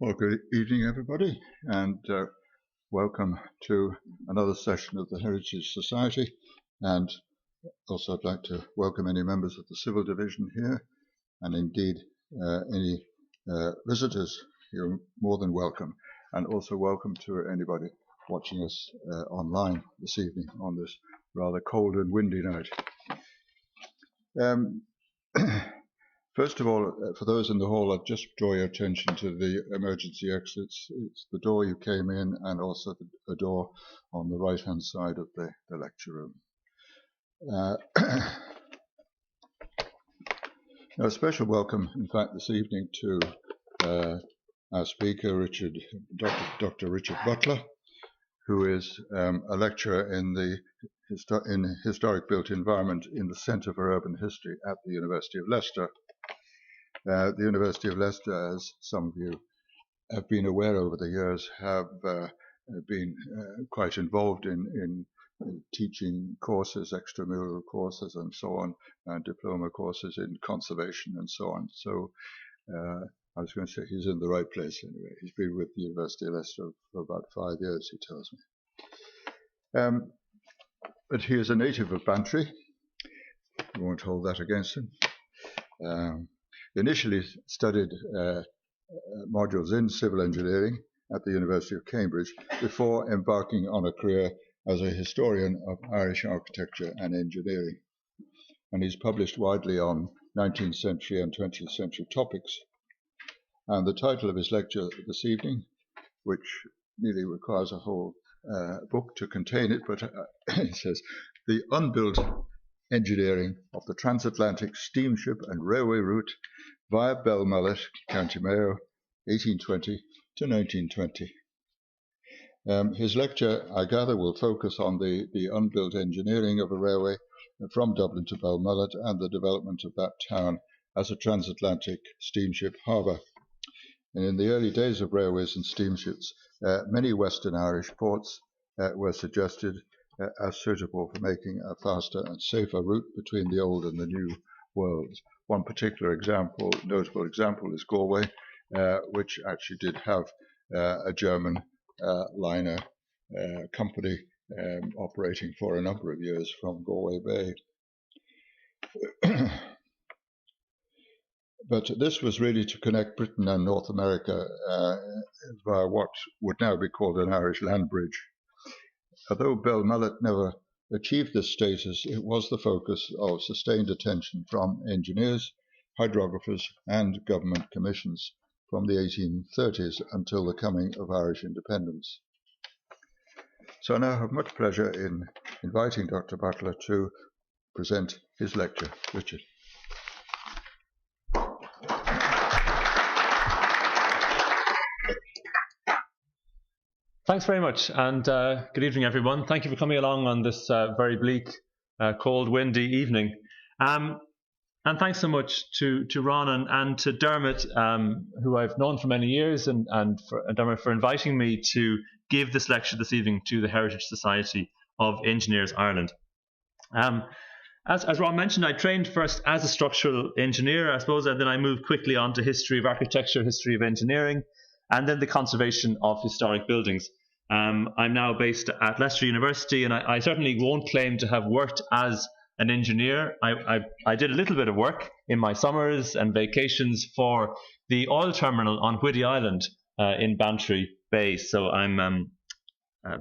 Well, good evening, everybody, and welcome to another session of the Heritage Society. And also I'd like to welcome any members of the Civil Division here, and indeed any visitors. You're more than welcome. And also welcome to anybody watching us online this evening on this rather cold and windy night. First of all, for those in the hall, I'd just draw your attention to the emergency exits. It's the door you came in and also the door on the right-hand side of the lecture room. Now, a special welcome, in fact, this evening to our speaker, Dr. Richard Butler, who is a lecturer in the historic built environment in the Centre for Urban History at the University of Leicester. The University of Leicester, as some of you have been aware over the years, have been quite involved in teaching courses, extramural courses and so on, and diploma courses in conservation and so on. So I was going to say he's in the right place anyway. He's been with the University of Leicester for about 5 years, he tells me. But he is a native of Bantry. We won't hold that against him. Initially studied modules in civil engineering at the University of Cambridge before embarking on a career as a historian of Irish architecture and engineering. And he's published widely on 19th century and 20th century topics. And the title of his lecture this evening, which nearly requires a whole book to contain it, but it says, "The Unbuilt Engineering of the Transatlantic Steamship and Railway Route via Belmullet, County Mayo, 1820 to 1920. His lecture, I gather, will focus on the unbuilt engineering of a railway from Dublin to Belmullet and the development of that town as a transatlantic steamship harbour. And in the early days of railways and steamships, many Western Irish ports were suggested as suitable for making a faster and safer route between the old and the new worlds. One particular example, notable example, is Galway, which actually did have a German liner company operating for a number of years from Galway Bay. But this was really to connect Britain and North America via what would now be called an Irish land bridge. Although Belmullet never achieved this status, it was the focus of sustained attention from engineers, hydrographers, and government commissions from the 1830s until the coming of Irish independence. So I now have much pleasure in inviting Dr. Butler to present his lecture. Richard. Thanks very much, and good evening, everyone. Thank you for coming along on this very bleak, cold, windy evening. And thanks so much to Ron and to Dermot, who I've known for many years, and Dermot for inviting me to give this lecture this evening to the Heritage Society of Engineers Ireland. As Ron mentioned, I trained first as a structural engineer, I suppose, and then I moved quickly on to history of architecture, history of engineering, and then the conservation of historic buildings. I'm now based at Leicester University, and I certainly won't claim to have worked as an engineer. I did a little bit of work in my summers and vacations for the oil terminal on Whiddy Island in Bantry Bay, so I'm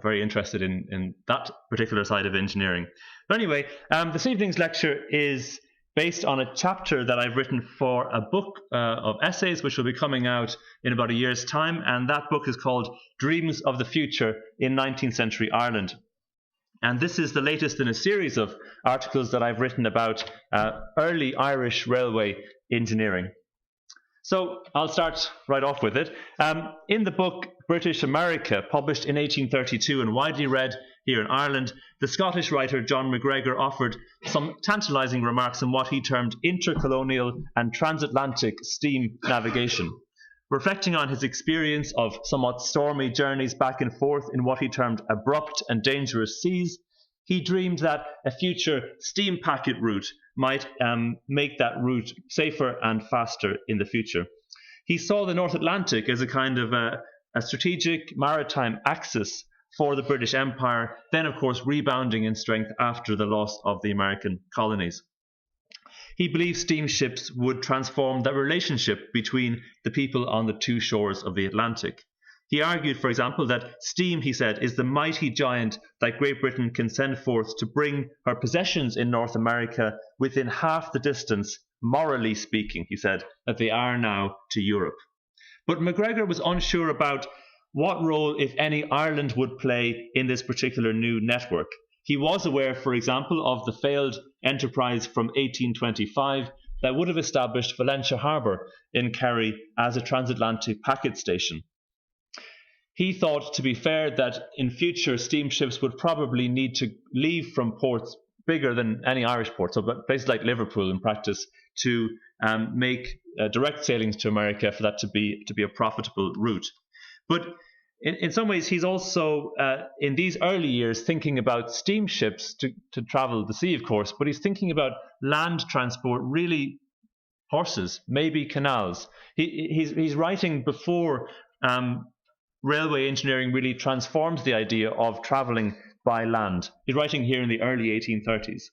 very interested in that particular side of engineering. But anyway, this evening's lecture is based on a chapter that I've written for a book of essays which will be coming out in about a year's time, and that book is called Dreams of the Future in 19th Century Ireland. And this is the latest in a series of articles that I've written about early Irish railway engineering. So I'll start right off with it. In the book British America, published in 1832 and widely read here in Ireland, the Scottish writer John MacGregor offered some tantalising remarks on what he termed intercolonial and transatlantic steam navigation. Reflecting on his experience of somewhat stormy journeys back and forth in what he termed abrupt and dangerous seas, he dreamed that a future steam packet route might make that route safer and faster in the future. he saw the North Atlantic as a kind of a strategic maritime axis for the British Empire, then of course rebounding in strength after the loss of the American colonies. He believed steamships would transform the relationship between the people on the two shores of the Atlantic. He argued, for example, that steam, he said, is the mighty giant that Great Britain can send forth to bring her possessions in North America within half the distance, morally speaking, he said, that they are now to Europe. But MacGregor was unsure about what role, if any, Ireland would play in this particular new network. He was aware, for example, of the failed enterprise from 1825 that would have established Valente Harbour in Kerry as a transatlantic packet station. He thought, to be fair, that in future steamships would probably need to leave from ports bigger than any Irish port, so places like Liverpool in practice, to make direct sailings to America for that to be a profitable route. But in some ways, he's also, in these early years, thinking about steamships to travel the sea, of course, but he's thinking about land transport, really horses, maybe canals. He's writing before railway engineering really transformed the idea of travelling by land. He's writing here in the early 1830s.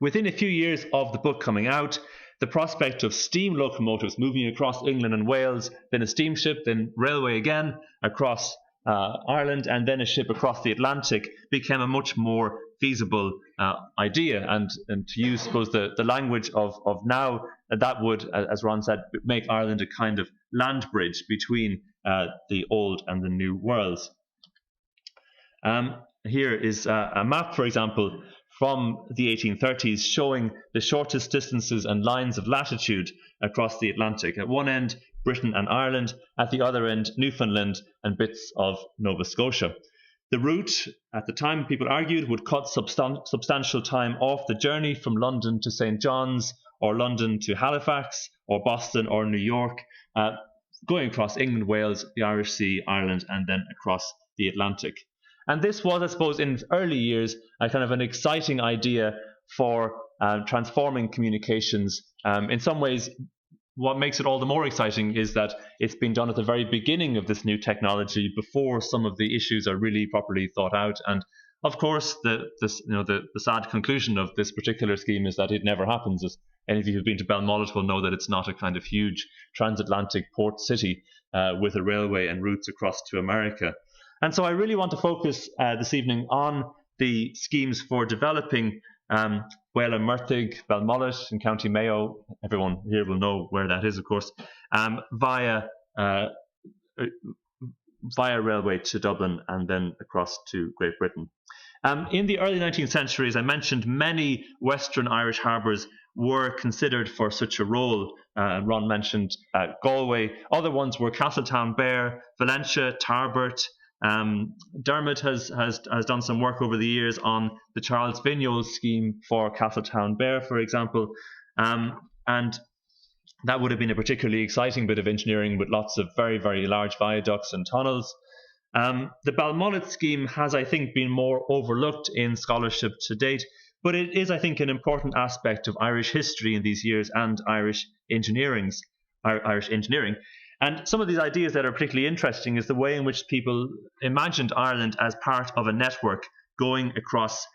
Within a few years of the book coming out, the prospect of steam locomotives moving across England and Wales, then a steamship, then railway again across Ireland, and then a ship across the Atlantic became a much more feasible idea. And to use, I suppose, the language of now, that would, as Ron said, make Ireland a kind of land bridge between the old and the new worlds. Here is a map, for example, from the 1830s showing the shortest distances and lines of latitude across the Atlantic. At one end, Britain and Ireland. At the other end, Newfoundland and bits of Nova Scotia. The route, at the time, people argued, would cut substantial time off the journey from London to St. John's, or London to Halifax, or Boston, or New York, going across England, Wales, the Irish Sea, Ireland, and then across the Atlantic. And this was, I suppose, in early years, a kind of an exciting idea for transforming communications. In some ways, what makes it all the more exciting is that it's been done at the very beginning of this new technology, before some of the issues are really properly thought out. And of course, the sad conclusion of this particular scheme is that it never happens. As any of you who've been to Belmullet will know, that it's not a kind of huge transatlantic port city with a railway and routes across to America. And so I really want to focus this evening on the schemes for developing Wela Merthig, Belmullet in County Mayo. Everyone here will know where that is, of course, via railway to Dublin and then across to Great Britain. In the early 19th century, as I mentioned, many Western Irish harbours were considered for such a role. Ron mentioned Galway. Other ones were Castletownbere, Valentia, Tarbert. Dermot has done some work over the years on the Charles Vigneault scheme for Castletownbere, for example, and that would have been a particularly exciting bit of engineering with lots of very, very large viaducts and tunnels. The Belmullet scheme has, I think, been more overlooked in scholarship to date, but it is, I think, an important aspect of Irish history in these years and Irish engineering. And some of these ideas that are particularly interesting is the way in which people imagined Ireland as part of a network going across,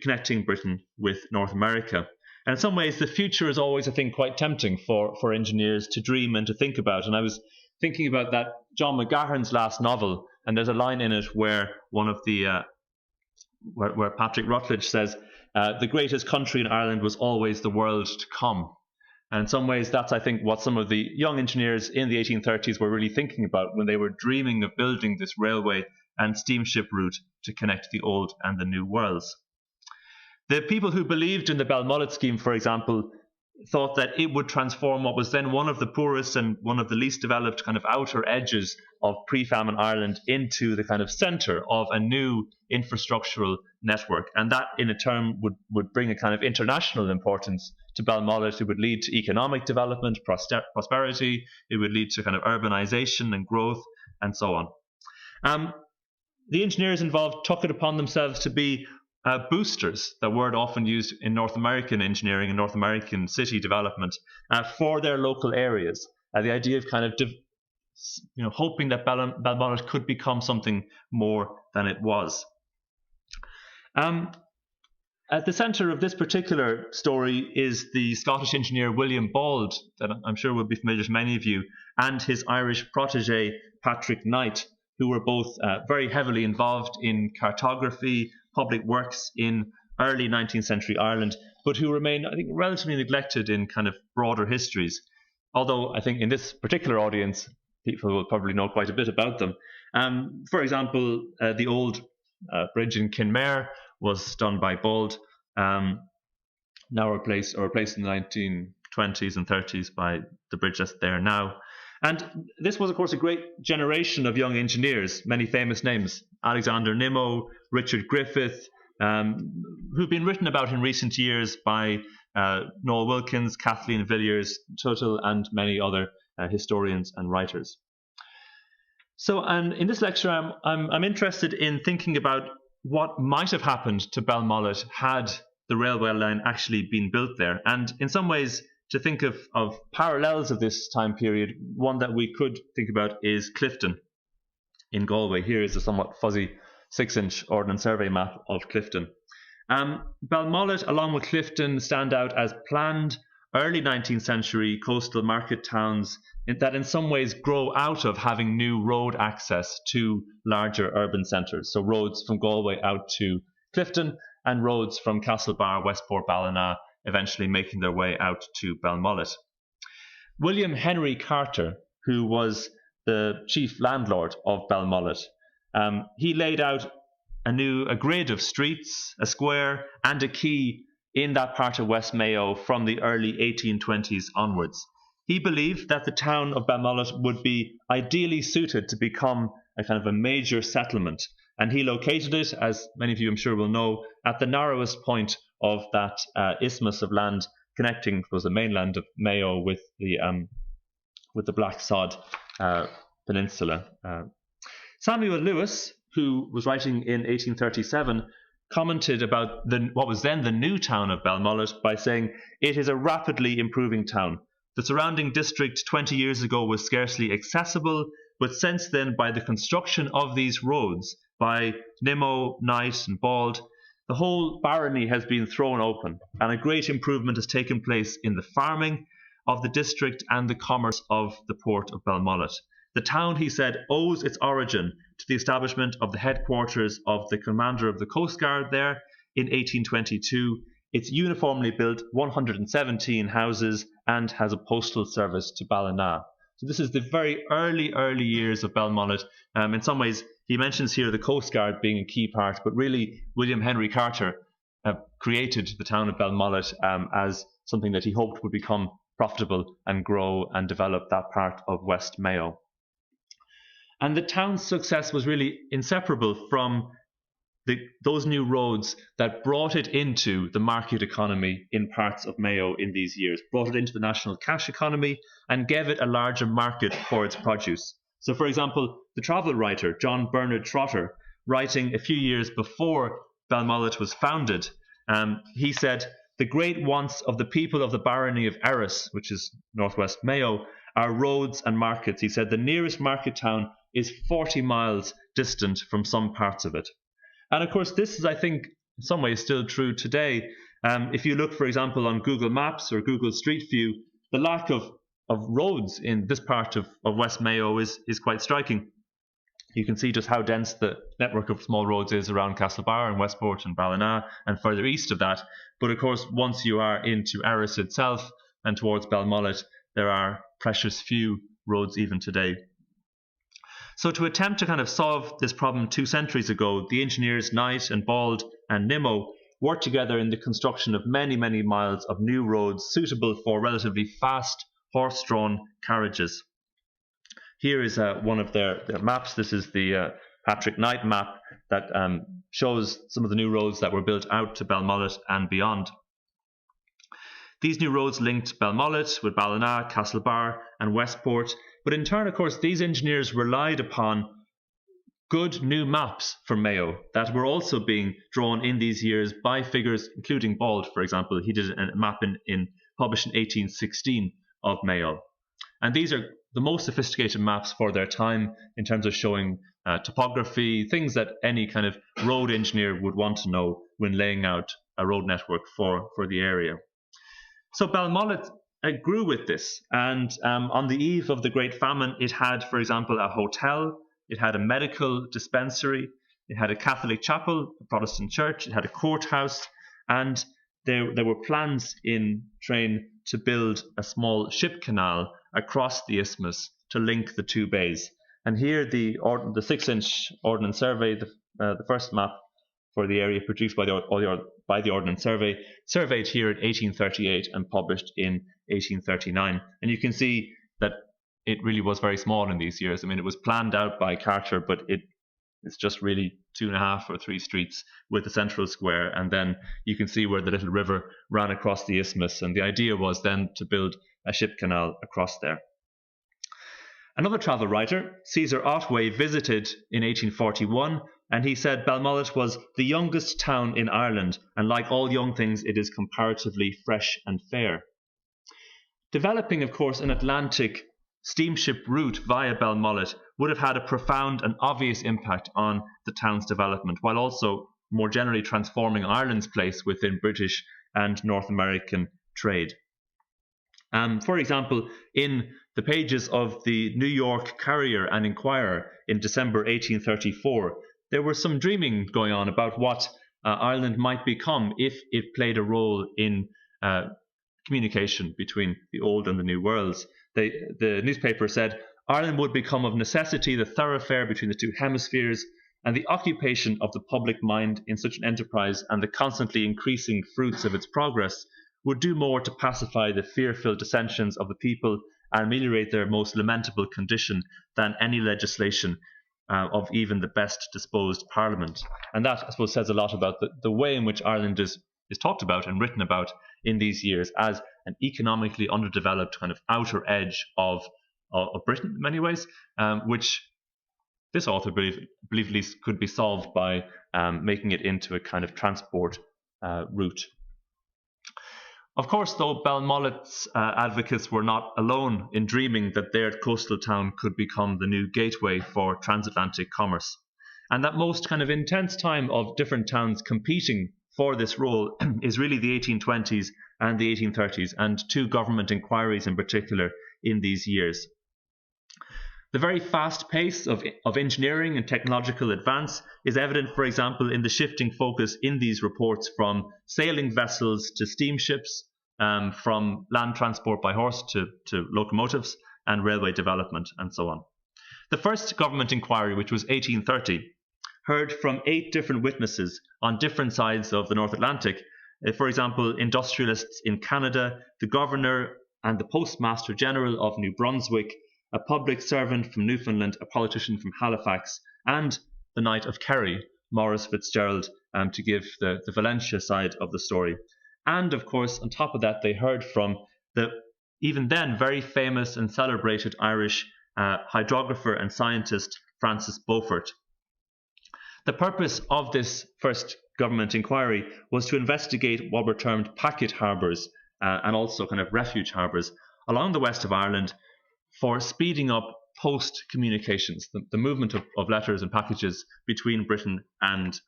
connecting Britain with North America. And in some ways, the future is always, I think, quite tempting for engineers to dream and to think about. And I was thinking about that John McGahern's last novel, and there's a line in it where one of the where Patrick Rutledge says, "The greatest country in Ireland was always the world to come." And in some ways, that's, I think, what some of the young engineers in the 1830s were really thinking about when they were dreaming of building this railway and steamship route to connect the old and the new worlds. The people who believed in the Belmullet scheme, for example, thought that it would transform what was then one of the poorest and one of the least developed kind of outer edges of pre-famine Ireland into the kind of centre of a new infrastructural network. And that, in a turn, would bring a kind of international importance to Belmullet. It would lead to economic development, prosperity. It would lead to kind of urbanisation and growth, and so on. The engineers involved took it upon themselves to be boosters, the word often used in North American engineering and North American city development, for their local areas. The idea of kind of hoping that Belmullet could become something more than it was. At the centre of this particular story is the Scottish engineer William Bald, that I'm sure will be familiar to many of you, and his Irish protege Patrick Knight, who were both very heavily involved in cartography, public works in early 19th century Ireland, but who remain, I think, relatively neglected in kind of broader histories. Although I think in this particular audience, people will probably know quite a bit about them. For example, the old bridge in Kenmare was done by Bald, now replaced in the 1920s and 30s by the bridge that's there now. And this was, of course, a great generation of young engineers, many famous names: Alexander Nimmo, Richard Griffith, who've been written about in recent years by Noel Wilkins, Kathleen Villiers, Tuttle, and many other historians and writers. So, in this lecture, I'm interested in thinking about what might have happened to Belmullet had the railway line actually been built there. And in some ways, to think of parallels of this time period, one that we could think about is Clifton in Galway. Here is a somewhat fuzzy 6-inch Ordnance Survey map of Clifton. Belmullet, along with Clifton, stand out as planned early 19th century coastal market towns that in some ways grow out of having new road access to larger urban centres. So roads from Galway out to Clifton and roads from Castlebar, Westport, Ballina, eventually making their way out to Belmullet. William Henry Carter, who was the chief landlord of Belmullet, he laid out a grid of streets, a square, and a quay in that part of West Mayo from the early 1820s onwards. He believed that the town of Belmullet would be ideally suited to become a kind of a major settlement, and he located it, as many of you I'm sure will know, at the narrowest point of that isthmus of land connecting the mainland of Mayo with the Black Sod Peninsula. Samuel Lewis, who was writing in 1837, commented about what was then the new town of Belmullet by saying, "It is a rapidly improving town. The surrounding district 20 years ago was scarcely accessible, but since then, by the construction of these roads, by Nimmo, Knight and Bald, the whole barony has been thrown open, and a great improvement has taken place in the farming of the district and the commerce of the port of Belmullet. The town," he said, "owes its origin to the establishment of the headquarters of the commander of the Coast Guard there in 1822. It's uniformly built 117 houses and has a postal service to Ballina." So this is the very early years of Belmullet. In some ways, he mentions here the Coast Guard being a key part, but really William Henry Carter created the town of Belmullet as something that he hoped would become profitable and grow and develop that part of West Mayo. And the town's success was really inseparable from those new roads that brought it into the market economy in parts of Mayo in these years, brought it into the national cash economy and gave it a larger market for its produce. So, for example, the travel writer John Bernard Trotter, writing a few years before Belmullet was founded, he said, "The great wants of the people of the barony of Erris," which is northwest Mayo, "are roads and markets." He said the nearest market town is 40 miles distant from some parts of it. And of course, this is, I think, in some ways still true today. If you look, for example, on Google Maps or Google Street View, the lack of roads in this part of West Mayo is quite striking. You can see just how dense the network of small roads is around Castlebar and Westport and Ballina and further east of that. But of course, once you are into Erris itself and towards Belmullet, there are precious few roads even today. So to attempt to kind of solve this problem 2 centuries ago, the engineers Knight and Bald and Nimmo worked together in the construction of many, many miles of new roads suitable for relatively fast horse-drawn carriages. Here is one of their maps. This is the Patrick Knight map that shows some of the new roads that were built out to Belmullet and beyond. These new roads linked Belmullet with Ballina, Castlebar and Westport. But in turn, of course, these engineers relied upon good new maps for Mayo that were also being drawn in these years by figures, including Bald, for example. He did a map published in 1816 of Mayo. And these are the most sophisticated maps for their time in terms of showing topography, things that any kind of road engineer would want to know when laying out a road network for the area. So Belmullet grew with this, and on the eve of the Great Famine, it had, for example, a hotel, it had a medical dispensary, it had a Catholic chapel, a Protestant church, it had a courthouse, and there were plans in train to build a small ship canal across the isthmus to link the two bays. And here the 6-inch Ordnance Survey, the first map for the area produced by the Ordnance Survey, surveyed here in 1838 and published in 1839. And you can see that it really was very small in these years. I mean, it was planned out by Carter, but it's just really 2.5 or 3 streets with the central square. And then you can see where the little river ran across the isthmus. And the idea was then to build a ship canal across there. Another travel writer, Caesar Otway, visited in 1841, and he said Belmullet was the youngest town in Ireland, and like all young things, it is comparatively fresh and fair. Developing, of course, an Atlantic steamship route via Belmullet would have had a profound and obvious impact on the town's development, while also more generally transforming Ireland's place within British and North American trade. For example, in the pages of the New York Courier and Inquirer in December 1834, there was some dreaming going on about what Ireland might become if it played a role in communication between the old and the new worlds. The newspaper said, Ireland would become of necessity the thoroughfare between the two hemispheres, and the occupation of the public mind in such an enterprise and the constantly increasing fruits of its progress would do more to pacify the fearful dissensions of the people and ameliorate their most lamentable condition than any legislation of even the best disposed parliament. And that, I suppose, says a lot about the way in which Ireland is talked about and written about in these years as an economically underdeveloped kind of outer edge of Britain in many ways, which this author believed at least could be solved by making it into a kind of transport route. Of course, though, Belmullet's advocates were not alone in dreaming that their coastal town could become the new gateway for transatlantic commerce. And that most kind of intense time of different towns competing for this role is really the 1820s and the 1830s, and 2 government inquiries in particular in these years. The very fast pace of engineering and technological advance is evident, for example, in the shifting focus in these reports from sailing vessels to steamships, from land transport by horse to locomotives and railway development, and so on. The first government inquiry, which was 1830, heard from 8 different witnesses on different sides of the North Atlantic. For example, industrialists in Canada, the governor and the postmaster general of New Brunswick, a public servant from Newfoundland, a politician from Halifax, and the Knight of Kerry, Maurice Fitzgerald, to give the Valentia side of the story. And, of course, on top of that, they heard from the even then very famous and celebrated Irish hydrographer and scientist Francis Beaufort. The purpose of this first government inquiry was to investigate what were termed packet harbours and also kind of refuge harbours along the west of Ireland, for speeding up post communications, the movement of letters and packages between Britain and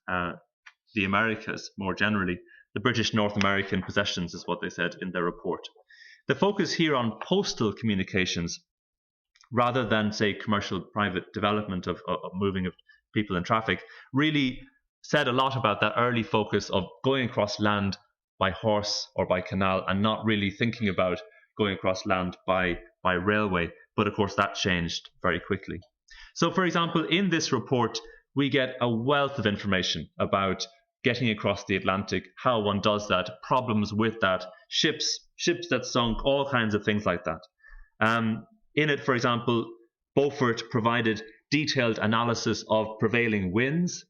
the Americas more generally. The British North American possessions is what they said in their report. The focus here on postal communications, rather than, say, commercial private development of moving of people and traffic, really said a lot about that early focus of going across land by horse or by canal and not really thinking about going across land by railway. But of course that changed very quickly. So, for example, in this report we get a wealth of information about getting across the Atlantic, how one does that, problems with that, ships that sunk, all kinds of things like that. In it, for example, Beaufort provided detailed analysis of prevailing winds.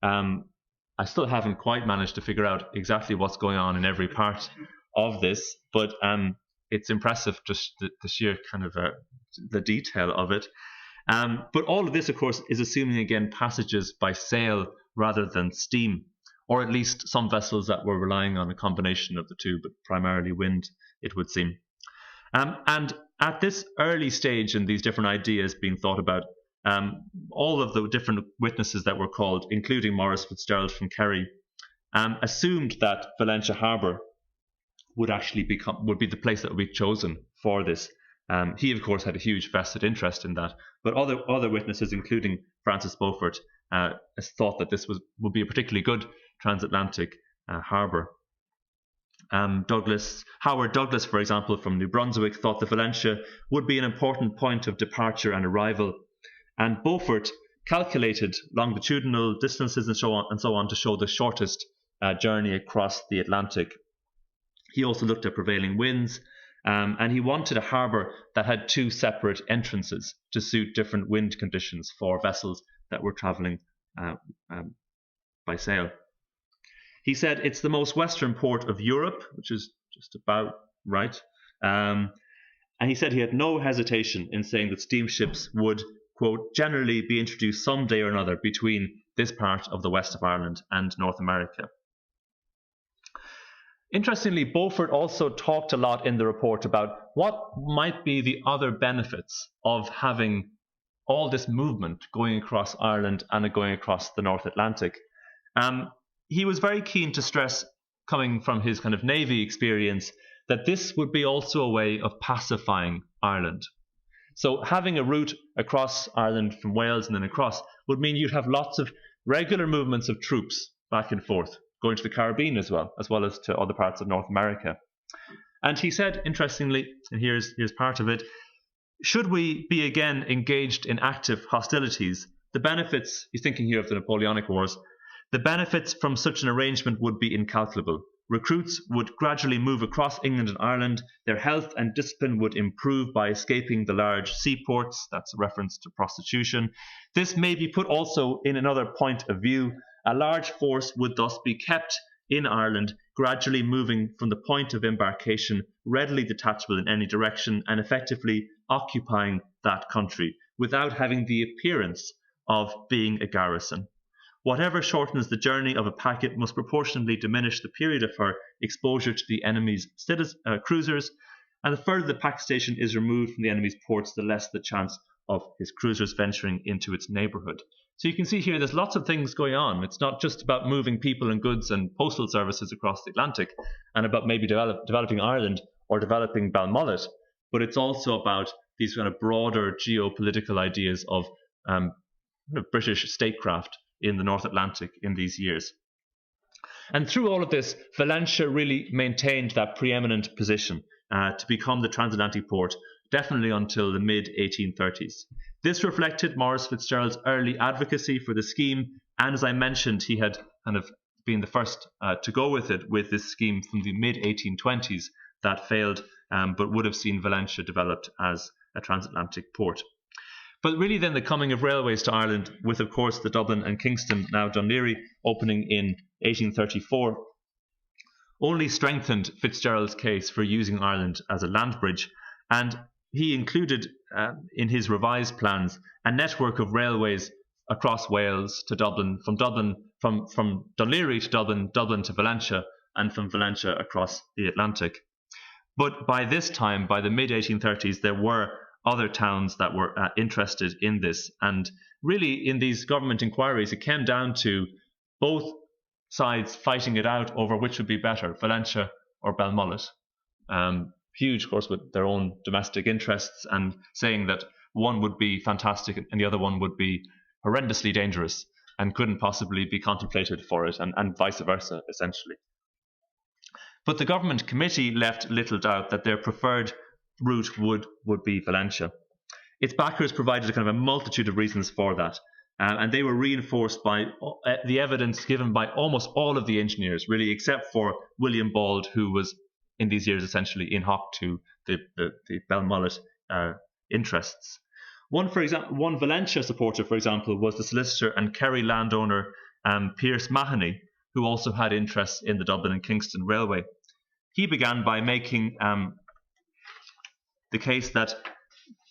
I still haven't quite managed to figure out exactly what's going on in every part of this, but it's impressive, just the sheer kind of the detail of it. But all of this, of course, is assuming, again, passages by sail rather than steam, or at least some vessels that were relying on a combination of the two, but primarily wind, it would seem. And at this early stage in these different ideas being thought about, all of the different witnesses that were called, including Maurice Fitzgerald from Kerry, assumed that Valente Harbour would actually would be the place that would be chosen for this. He, of course, had a huge vested interest in that, but other witnesses, including Francis Beaufort, thought that this would be a particularly good transatlantic harbour. Howard Douglas, for example, from New Brunswick, thought that Valentia would be an important point of departure and arrival, and Beaufort calculated longitudinal distances and so on to show the shortest journey across the Atlantic. He also looked at prevailing winds, and he wanted a harbour that had two separate entrances to suit different wind conditions for vessels that were travelling by sail. He said it's the most western port of Europe, which is just about right. And he said he had no hesitation in saying that steamships would, quote, generally be introduced someday or another between this part of the west of Ireland and North America. Interestingly, Beaufort also talked a lot in the report about what might be the other benefits of having all this movement going across Ireland and going across the North Atlantic. He was very keen to stress, coming from his kind of Navy experience, that this would be also a way of pacifying Ireland. So having a route across Ireland from Wales and then across would mean you'd have lots of regular movements of troops back and forth, going to the Caribbean as well as to other parts of North America. And he said, interestingly, and here's part of it, should we be again engaged in active hostilities, the benefits, he's thinking here of the Napoleonic Wars, the benefits from such an arrangement would be incalculable. Recruits would gradually move across England and Ireland. Their health and discipline would improve by escaping the large seaports. That's a reference to prostitution. This may be put also in another point of view. A large force would thus be kept in Ireland, gradually moving from the point of embarkation, readily detachable in any direction, and effectively occupying that country without having the appearance of being a garrison. Whatever shortens the journey of a packet must proportionally diminish the period of her exposure to the enemy's cruisers, and the further the pack station is removed from the enemy's ports, the less the chance of his cruisers venturing into its neighbourhood. So you can see here there's lots of things going on. It's not just about moving people and goods and postal services across the Atlantic and about maybe developing Ireland or developing Belmullet, but it's also about these kind of broader geopolitical ideas of British statecraft in the North Atlantic in these years. And through all of this, Valentia really maintained that preeminent position to become the transatlantic port, definitely until the mid-1830s. This reflected Maurice Fitzgerald's early advocacy for the scheme, and as I mentioned, he had kind of been the first to go with this scheme from the mid-1820s that failed, but would have seen Valentia developed as a transatlantic port. But really then the coming of railways to Ireland, with of course the Dublin and Kingston, now Dún Laoghaire, opening in 1834, only strengthened Fitzgerald's case for using Ireland as a land bridge, and he included in his revised plans a network of railways across Wales to Dublin, from Dún Laoghaire to Dublin, Dublin to Valentia, and from Valentia across the Atlantic. But by this time, by the mid-1830s, there were other towns that were interested in this. And really, in these government inquiries, it came down to both sides fighting it out over which would be better, Valentia or Belmullet. Huge, of course, with their own domestic interests, and saying that one would be fantastic and the other one would be horrendously dangerous and couldn't possibly be contemplated for it, and vice versa, essentially. But the government committee left little doubt that their preferred route would be Valentia. Its backers provided a kind of a multitude of reasons for that, and they were reinforced by the evidence given by almost all of the engineers, really, except for William Bald, who was in these years essentially in hoc to the Belmullet interests. One Valentia supporter, for example, was the solicitor and Kerry landowner Pierce Mahoney, who also had interests in the Dublin and Kingston Railway. He began by making the case that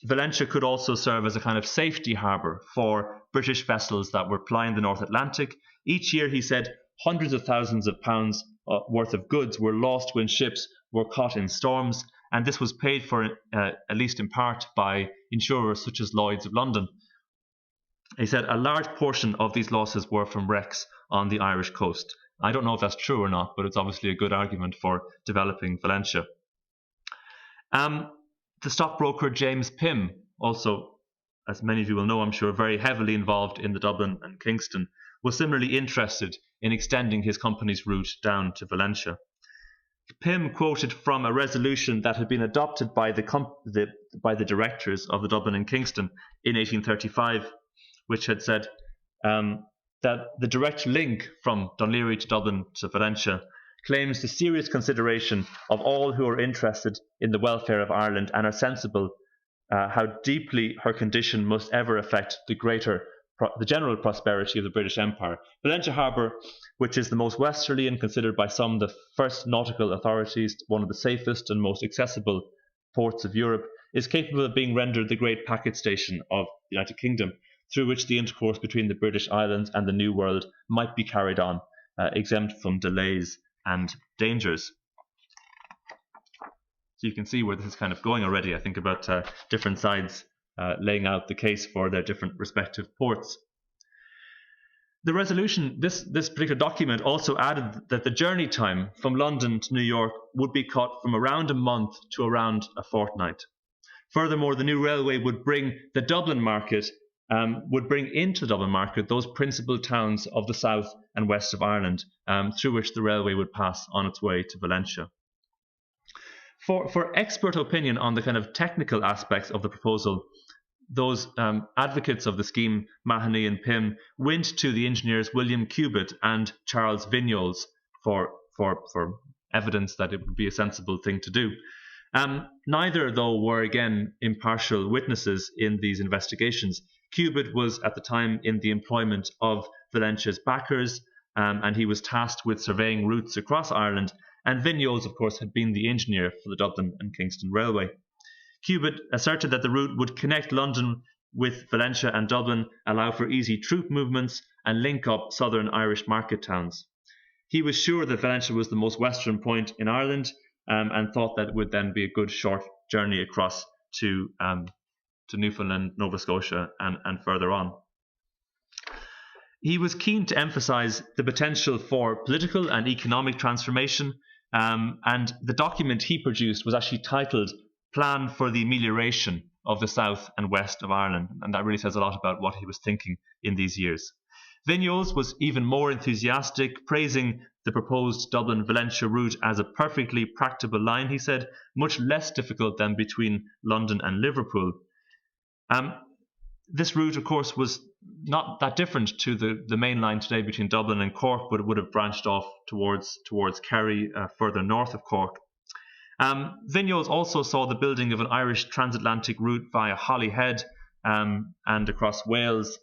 Valentia could also serve as a kind of safety harbour for British vessels that were plying the North Atlantic. Each year, he said, hundreds of thousands of pounds worth of goods were lost when ships were caught in storms, and this was paid for, at least in part, by insurers such as Lloyd's of London. He said a large portion of these losses were from wrecks on the Irish coast. I don't know if that's true or not, but it's obviously a good argument for developing Valentia. The stockbroker James Pym, also, as many of you will know, I'm sure, very heavily involved in the Dublin and Kingston, was similarly interested in extending his company's route down to Valentia. Pym quoted from a resolution that had been adopted by the directors of the Dublin and Kingston in 1835, which had said that the direct link from Dún Laoghaire to Dublin to Valentia claims the serious consideration of all who are interested in the welfare of Ireland and are sensible how deeply her condition must ever affect the general prosperity of the British Empire. Valente Harbour, which is the most westerly and considered by some the first nautical authorities one of the safest and most accessible ports of Europe, is capable of being rendered the great packet station of the United Kingdom, through which the intercourse between the British Islands and the New World might be carried on, exempt from delays and dangers. So you can see where this is kind of going already, I think, about different sides laying out the case for their different respective ports. The resolution, this particular document, also added that the journey time from London to New York would be cut from around a month to around a fortnight. Furthermore, the new railway would bring into the Dublin market those principal towns of the south and west of Ireland, through which the railway would pass on its way to Valentia. For expert opinion on the kind of technical aspects of the proposal, those advocates of the scheme, Mahoney and Pym, went to the engineers William Cubitt and Charles Vignoles for evidence that it would be a sensible thing to do. Neither, though, were again impartial witnesses in these investigations. Cubitt was at the time in the employment of Valentia's backers, and he was tasked with surveying routes across Ireland, and Vignoles, of course, had been the engineer for the Dublin and Kingston Railway. Cubitt asserted that the route would connect London with Valentia and Dublin, allow for easy troop movements, and link up southern Irish market towns. He was sure that Valentia was the most western point in Ireland, and thought that it would then be a good short journey across to Newfoundland, Nova Scotia, and further on. He was keen to emphasise the potential for political and economic transformation, and the document he produced was actually titled Plan for the Amelioration of the South and West of Ireland, and that really says a lot about what he was thinking in these years. Vignoles was even more enthusiastic, praising the proposed Dublin-Valentia route as a perfectly practicable line, he said, much less difficult than between London and Liverpool. This route, of course, was not that different to the main line today between Dublin and Cork, but it would have branched off towards Kerry, further north of Cork. Vignoles also saw the building of an Irish transatlantic route via Holyhead and across Wales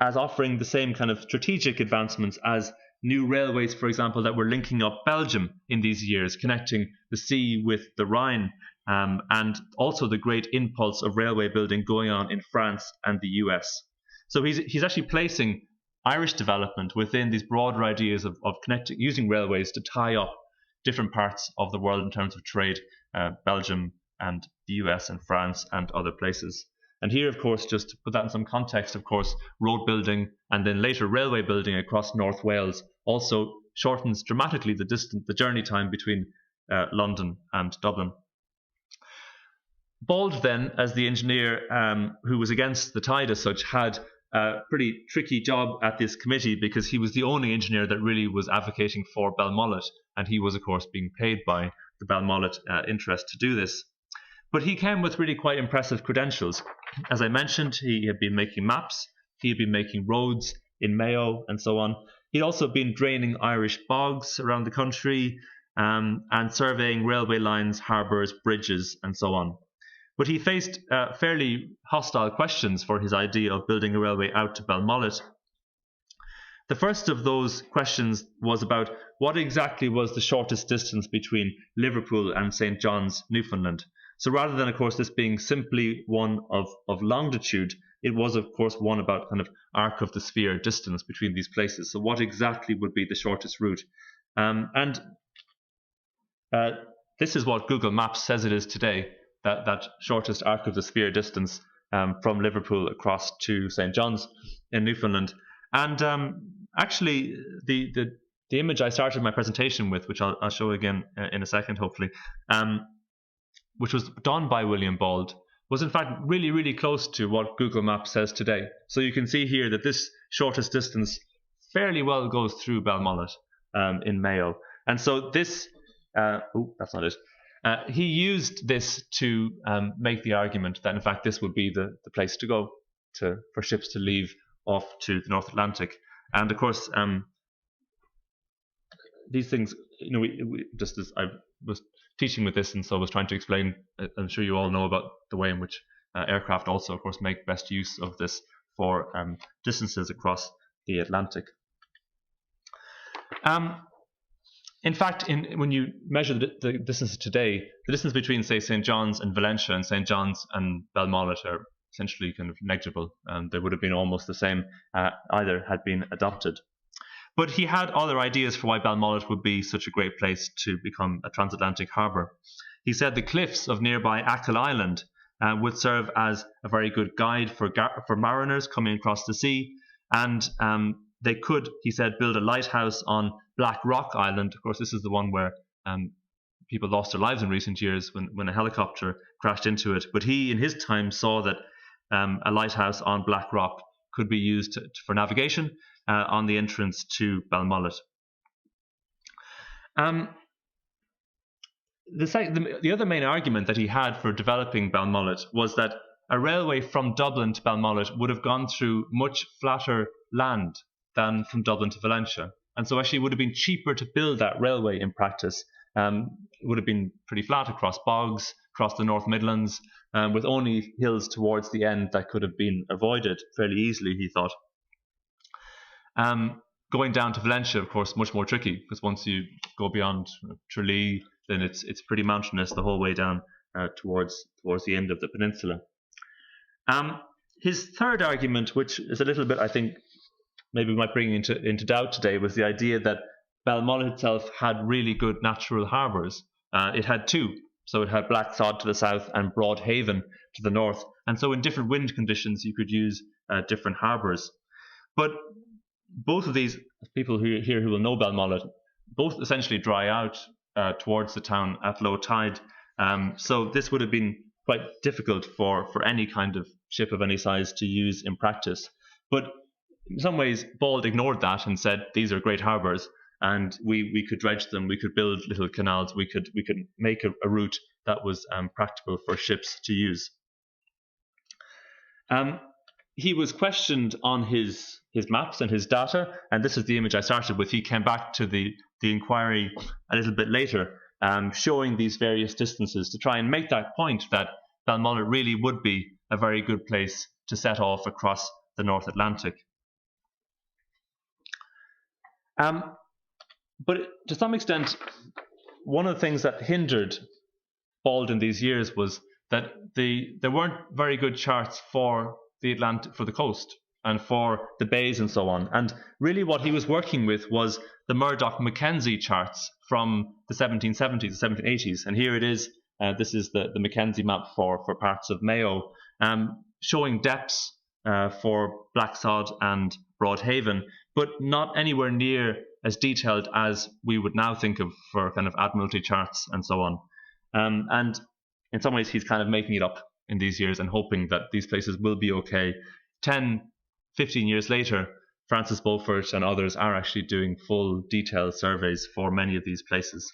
as offering the same kind of strategic advancements as new railways, for example, that were linking up Belgium in these years, connecting the sea with the Rhine, and also the great impulse of railway building going on in France and the US. So he's actually placing Irish development within these broader ideas of connecting, using railways to tie up different parts of the world in terms of trade, Belgium and the US and France and other places. And here, of course, just to put that in some context, of course, road building and then later railway building across North Wales also shortens dramatically the journey time between London and Dublin. Bald then, as the engineer who was against the tide as such, had a pretty tricky job at this committee because he was the only engineer that really was advocating for Belmullet, and he was, of course, being paid by the Belmullet interest to do this. But he came with really quite impressive credentials. As I mentioned, he had been making maps, he had been making roads in Mayo and so on. He'd also been draining Irish bogs around the country and surveying railway lines, harbours, bridges and so on. But he faced fairly hostile questions for his idea of building a railway out to Belmullet. The first of those questions was about what exactly was the shortest distance between Liverpool and St. John's, Newfoundland. So rather than, of course, this being simply one of longitude, it was, of course, one about kind of arc of the sphere distance between these places. So what exactly would be the shortest route? This is what Google Maps says it is today, that shortest arc of the sphere distance from Liverpool across to St. John's in Newfoundland. And actually, the image I started my presentation with, which I'll show again in a second, hopefully, which was done by William Bald, was in fact really, really close to what Google Maps says today. So you can see here that this shortest distance fairly well goes through Belmullet in Mayo. And so this, that's not it. He used this to make the argument that in fact this would be the place to go for ships to leave off to the North Atlantic. And of course, these things, we just as I was teaching with this, and so I was trying to explain, I'm sure you all know about the way in which aircraft also, of course, make best use of this for distances across the Atlantic. In fact, when you measure the distances today, the distance between, say, St. John's and Valentia and St. John's and Belmullet are essentially kind of negligible, and they would have been almost the same either had been adopted. But he had other ideas for why Belmullet would be such a great place to become a transatlantic harbour. He said the cliffs of nearby Achill Island would serve as a very good guide for mariners coming across the sea, and they could, he said, build a lighthouse on Black Rock Island. Of course, this is the one where people lost their lives in recent years when a helicopter crashed into it. But he, in his time, saw that a lighthouse on Black Rock could be used for navigation on the entrance to Belmullet. The other main argument that he had for developing Belmullet was that a railway from Dublin to Belmullet would have gone through much flatter land than from Dublin to Valentia. And so actually it would have been cheaper to build that railway in practice. It would have been pretty flat across bogs, across the North Midlands, with only hills towards the end that could have been avoided fairly easily, he thought. Going down to Valentia, of course, much more tricky, because once you go beyond Tralee, then it's pretty mountainous the whole way down towards the end of the peninsula. His third argument, which is a little bit, I think, maybe we might bring into doubt today, was the idea that Belmullet itself had really good natural harbours. It had two. So it had Blacksod to the south and Broadhaven to the north. And so in different wind conditions, you could use different harbours. But both of these, people who will know Belmullet, both essentially dry out towards the town at low tide. So this would have been quite difficult for any kind of ship of any size to use in practice. But in some ways, Bald ignored that and said, these are great harbours, and we could dredge them, we could build little canals, we could make a route that was practical for ships to use. He was questioned on his maps and his data, and this is the image I started with. He came back to the inquiry a little bit later, showing these various distances to try and make that point that Belmullet really would be a very good place to set off across the North Atlantic. But to some extent, one of the things that hindered Bald in these years was that there weren't very good charts for the Atlantic, for the coast and for the bays and so on. And really what he was working with was the Murdoch-Mackenzie charts from the 1770s, the 1780s. And here it is. This is the Mackenzie map for parts of Mayo, showing depths for Blacksod and Broadhaven, but not anywhere near as detailed as we would now think of for kind of Admiralty charts and so on. And in some ways, he's kind of making it up in these years and hoping that these places will be okay. 10, 15 years later, Francis Beaufort and others are actually doing full detailed surveys for many of these places.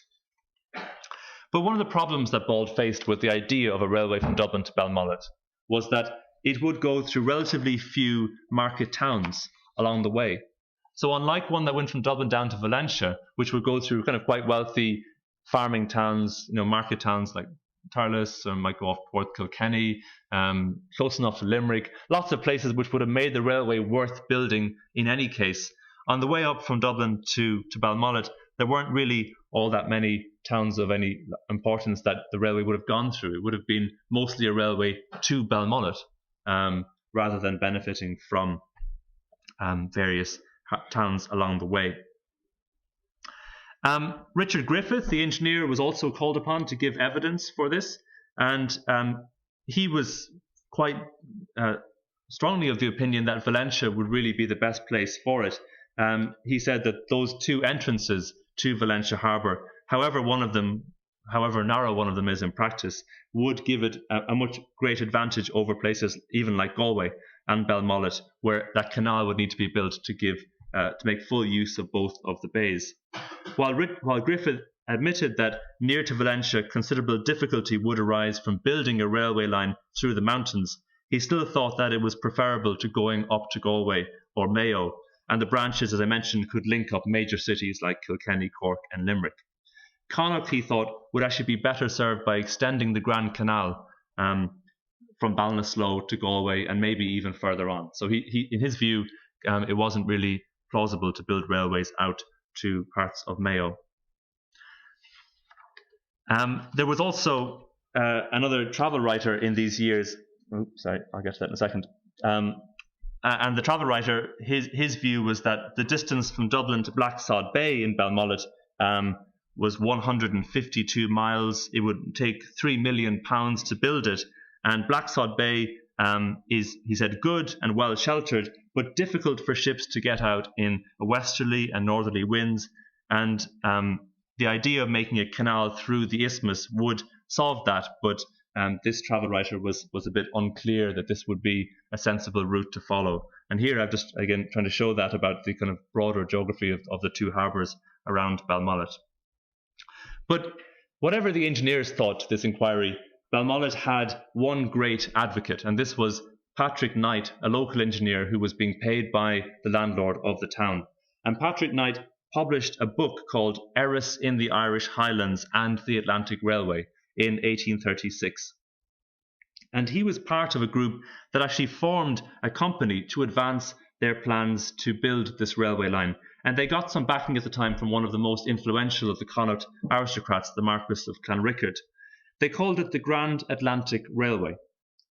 But one of the problems that Bald faced with the idea of a railway from Dublin to Belmullet was that it would go through relatively few market towns along the way. So unlike one that went from Dublin down to Valentia, which would go through kind of quite wealthy farming towns, market towns like Tarlis, or might go off towards Kilkenny, close enough to Limerick, lots of places which would have made the railway worth building in any case. On the way up from Dublin to Belmullet, there weren't really all that many towns of any importance that the railway would have gone through. It would have been mostly a railway to Belmullet, rather than benefiting from various towns along the way. Richard Griffith, the engineer, was also called upon to give evidence for this, and he was quite strongly of the opinion that Valentia would really be the best place for it. He said that those two entrances to Valente Harbour, however narrow one of them is in practice, would give it a much great advantage over places even like Galway and Belmullet, where that canal would need to be built to make full use of both of the bays. While Griffith admitted that near to Valentia considerable difficulty would arise from building a railway line through the mountains, he still thought that it was preferable to going up to Galway or Mayo, and the branches, as I mentioned, could link up major cities like Kilkenny, Cork and Limerick. Connacht, he thought, would actually be better served by extending the Grand Canal from Ballinasloe to Galway and maybe even further on. So he in his view, it wasn't really plausible to build railways out to parts of Mayo. There was also another travel writer in these years. Oh, sorry, I'll get to that in a second. And the travel writer, his view was that the distance from Dublin to Blacksod Bay in Belmullet was 152 miles. It would take £3 million to build it. And Blacksod Bay is, he said, good and well sheltered, but difficult for ships to get out in westerly and northerly winds. And the idea of making a canal through the isthmus would solve that, but this travel writer was a bit unclear that this would be a sensible route to follow. And here I've just, again, trying to show that about the kind of broader geography of the two harbours around Belmullet. But whatever the engineers thought to this inquiry, Belmullet had one great advocate, and this was Patrick Knight, a local engineer who was being paid by the landlord of the town. And Patrick Knight published a book called Eris in the Irish Highlands and the Atlantic Railway in 1836. And he was part of a group that actually formed a company to advance their plans to build this railway line. And they got some backing at the time from one of the most influential of the Connaught aristocrats, the Marquess of Clanrickard. They called it the Grand Atlantic Railway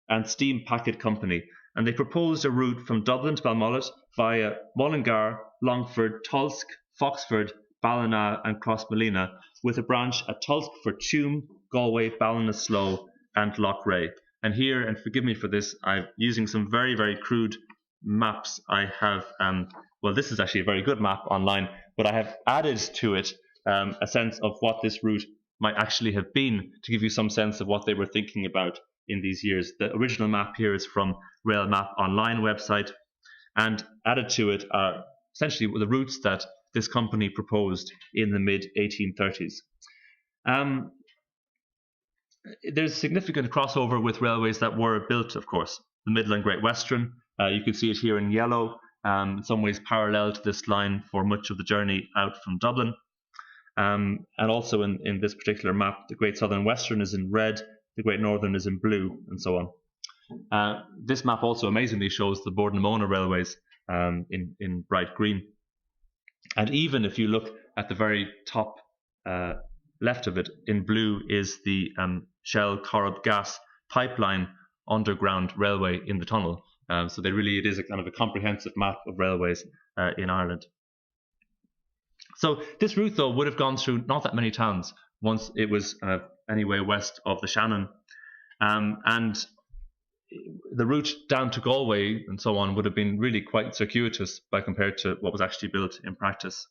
and Steam Packet Company, and they proposed a route from Dublin to Belmullet via Mullingar, Longford, Tulsk, Foxford, Ballina and Crossmolina, with a branch at Tulsk for Tuam, Galway, Ballinasloe and Loughrea. And here, and forgive me for this, I'm using some very, very crude maps. I have, well, this is actually a very good map online, but I have added to it a sense of what this route might actually have been to give you some sense of what they were thinking about in these years. The original map here is from Rail Map Online website, and added to it are essentially the routes that this company proposed in the mid-1830s. There's significant crossover with railways that were built, of course. The Midland Great Western, you can see it here in yellow, in some ways parallel to this line for much of the journey out from Dublin. And also in this particular map, the Great Southern Western is in red, the Great Northern is in blue, and so on. This map also amazingly shows the Bord-na-Mona railways in bright green. And even if you look at the very top left of it, in blue is the Shell Corrib gas pipeline underground railway in the tunnel. So it is a kind of a comprehensive map of railways in Ireland. So this route, though, would have gone through not that many towns once it was anyway west of the Shannon. And the route down to Galway and so on would have been really quite circuitous by compared to what was actually built in practice.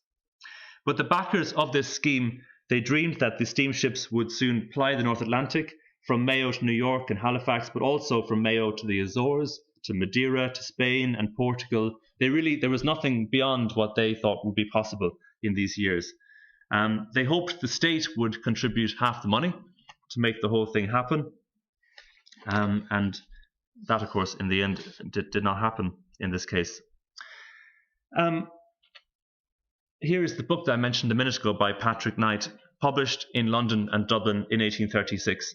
But the backers of this scheme, they dreamed that the steamships would soon ply the North Atlantic from Mayo to New York and Halifax, but also from Mayo to the Azores, to Madeira, to Spain and Portugal. There was nothing beyond what they thought would be possible in these years. They hoped the state would contribute half the money to make the whole thing happen. And that, of course, in the end did not happen in this case. Here is the book that I mentioned a minute ago by Patrick Knight, published in London and Dublin in 1836.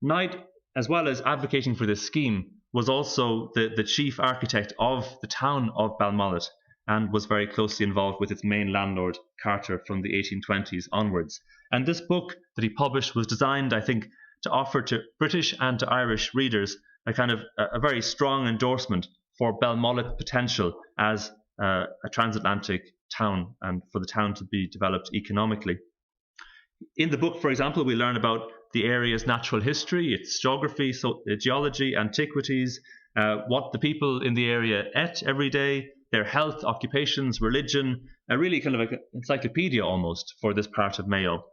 Knight, as well as advocating for this scheme, was also the chief architect of the town of Belmullet. and was very closely involved with its main landlord, Carter, from the 1820s onwards. And this book that he published was designed, I think, to offer to British and to Irish readers a kind of a very strong endorsement for Belmullet's potential as a transatlantic town and for the town to be developed economically. In the book, for example, we learn about the area's natural history, its geography, geology, antiquities, what the people in the area ate every day, their health, occupations, religion, a really kind of like an encyclopedia almost for this part of Mayo.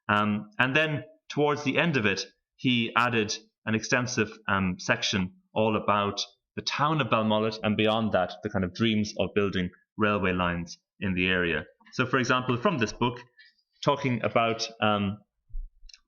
And then towards the end of it, he added an extensive section all about the town of Belmullet, and beyond that, the kind of dreams of building railway lines in the area. So, for example, from this book, talking about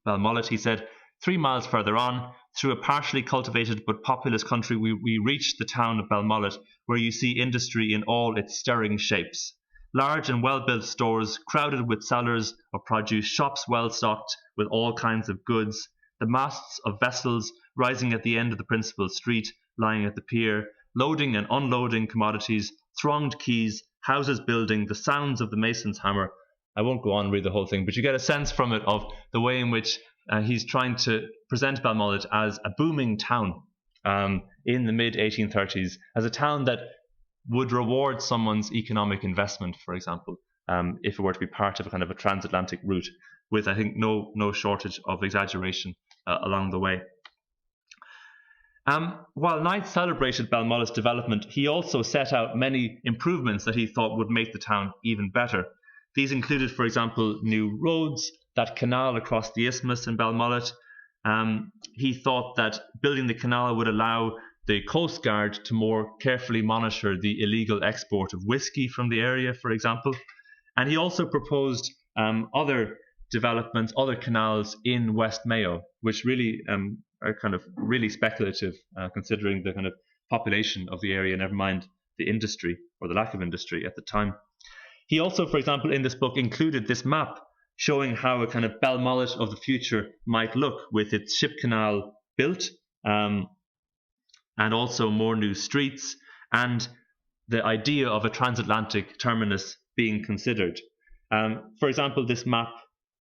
Belmullet, he said, 3 miles further on, through a partially cultivated but populous country, we reached the town of Belmullet, where you see industry in all its stirring shapes. Large and well-built stores crowded with sellers of produce, shops well stocked with all kinds of goods, the masts of vessels rising at the end of the principal street, lying at the pier, loading and unloading commodities, thronged quays, houses building, the sounds of the mason's hammer. I won't go on and read the whole thing, but you get a sense from it of the way in which he's trying to present Belmullet as a booming town in the mid-1830s, as a town that would reward someone's economic investment, for example, if it were to be part of a kind of a transatlantic route, with, I think, no shortage of exaggeration along the way. While Knight celebrated Belmullet's development, he also set out many improvements that he thought would make the town even better. These included, for example, new roads, that canal across the isthmus in Belmullet. He thought that building the canal would allow the Coast Guard to more carefully monitor the illegal export of whiskey from the area, for example. And he also proposed other developments, other canals in West Mayo, which really are kind of really speculative, considering the kind of population of the area, never mind the industry or the lack of industry at the time. He also, for example, in this book included this map showing how a kind of Belmullet of the future might look, with its ship canal built, and also more new streets, and the idea of a transatlantic terminus being considered. For example, this map,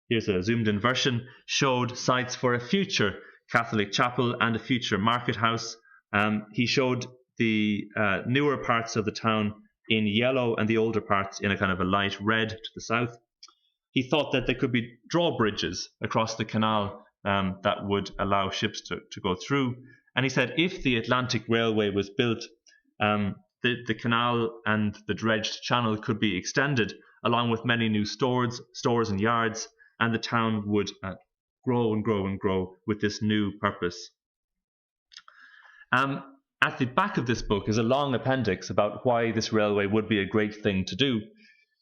here's a zoomed in version, showed sites for a future Catholic chapel and a future market house. He showed the newer parts of the town in yellow and the older parts in a kind of a light red to the south. He thought that there could be drawbridges across the canal that would allow ships to go through. And he said if the Atlantic Railway was built, the canal and the dredged channel could be extended, along with many new stores and yards, and the town would grow and grow and grow with this new purpose. At the back of this book is a long appendix about why this railway would be a great thing to do.